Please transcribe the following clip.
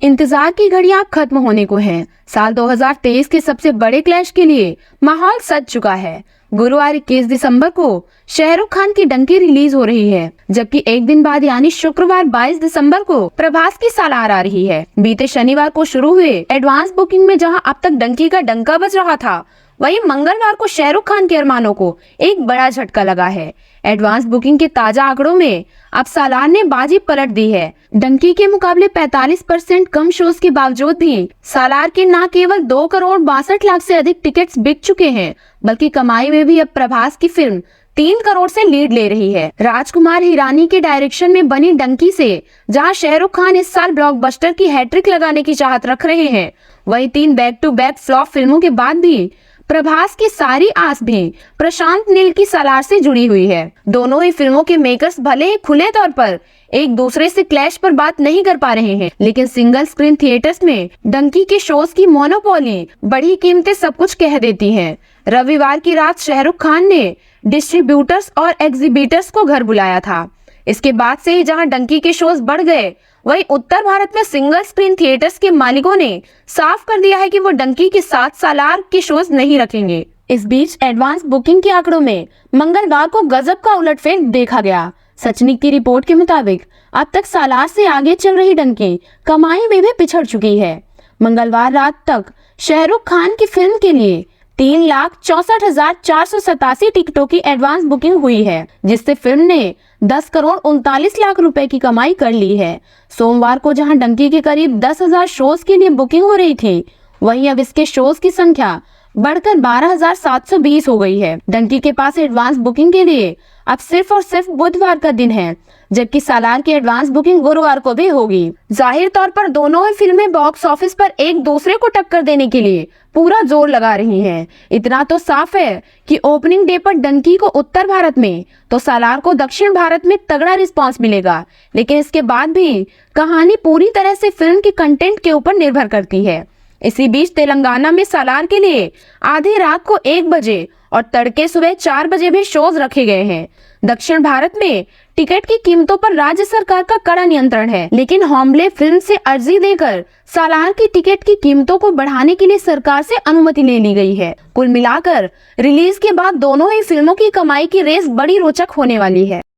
इंतजार की घड़ियां खत्म होने को है। साल 2023 के सबसे बड़े क्लैश के लिए माहौल सज चुका है। गुरुवार 21 दिसंबर को शाहरुख खान की डंकी रिलीज हो रही है, जबकि एक दिन बाद यानी शुक्रवार 22 दिसंबर को प्रभास की सालार आ रही है। बीते शनिवार को शुरू हुए एडवांस बुकिंग में जहां अब तक डंकी का डंका बज रहा था, वहीं मंगलवार को शाहरुख खान के अरमानों को एक बड़ा झटका लगा है। एडवांस बुकिंग के ताजा आंकड़ों में अब सालार ने बाजी पलट दी है। डंकी के मुकाबले 45% कम शोज के बावजूद भी सालार के न केवल 2 करोड़ 62 लाख से अधिक टिकट्स बिक चुके हैं, बल्कि कमाई में भी अब प्रभास की फिल्म 3 करोड़ से लीड ले रही है। राजकुमार हिरानी के डायरेक्शन में बनी डंकी से जहां शाहरुख खान इस साल ब्लॉकबस्टर की हैट्रिक लगाने की चाहत रख रहे हैं, वहीं 3 बैक टू बैक फ्लॉप फिल्मों के बाद भी प्रभास की सारी आस भी प्रशांत नील की सालार से जुड़ी हुई है। दोनों ही फिल्मों के मेकर्स भले ही खुले तौर पर एक दूसरे से क्लैश पर बात नहीं कर पा रहे हैं, लेकिन सिंगल स्क्रीन थिएटर्स में डंकी के शोज की मोनोपोली बड़ी कीमतें सब कुछ कह देती हैं। रविवार की रात शाहरुख खान ने डिस्ट्रीब्यूटर्स और एग्जीबिटर्स को घर बुलाया था। इसके बाद से ही जहां डंकी के शोज बढ़ गए, वहीं उत्तर भारत में सिंगल स्क्रीन थिएटर्स के मालिकों ने साफ कर दिया है कि वो डंकी के साथ सालार के शोज नहीं रखेंगे। इस बीच एडवांस बुकिंग के आंकड़ों में मंगलवार को गजब का उलटफेर देखा गया। सचनिक की रिपोर्ट के मुताबिक अब तक सालार से आगे चल रही डंकी कमाई में भी पिछड़ चुकी है। मंगलवार रात तक शाहरुख खान की फिल्म के लिए 3,64,487 टिकटों की एडवांस बुकिंग हुई है, जिससे फिल्म ने 10 करोड़ 39 लाख रुपए की कमाई कर ली है। सोमवार को जहां डंकी के करीब 10,000 शोज के लिए बुकिंग हो रही थी, वहीं अब इसके शोज की संख्या बढ़कर 12,720 हो गई है। डंकी के पास एडवांस बुकिंग के लिए अब सिर्फ और सिर्फ बुधवार का दिन है, जबकि सालार की एडवांस बुकिंग गुरुवार को भी होगी। जाहिर तौर पर दोनों ही फिल्में बॉक्स ऑफिस पर एक दूसरे को टक्कर देने के लिए पूरा जोर लगा रही हैं। इतना तो साफ है कि ओपनिंग डे पर डंकी को उत्तर भारत में तो सालार को दक्षिण भारत में तगड़ा रिस्पांस मिलेगा, लेकिन इसके बाद भी कहानी पूरी तरह से फिल्म के कंटेंट के ऊपर निर्भर करती है। इसी बीच तेलंगाना में सालार के लिए आधी रात को 1 बजे और तड़के सुबह 4 बजे भी शोज रखे गए हैं। दक्षिण भारत में टिकट की कीमतों पर राज्य सरकार का कड़ा नियंत्रण है, लेकिन होमले फिल्म से अर्जी देकर सालार की टिकट की कीमतों को बढ़ाने के लिए सरकार से अनुमति ले ली गई है। कुल मिलाकर रिलीज के बाद दोनों ही फिल्मों की कमाई की रेस बड़ी रोचक होने वाली है।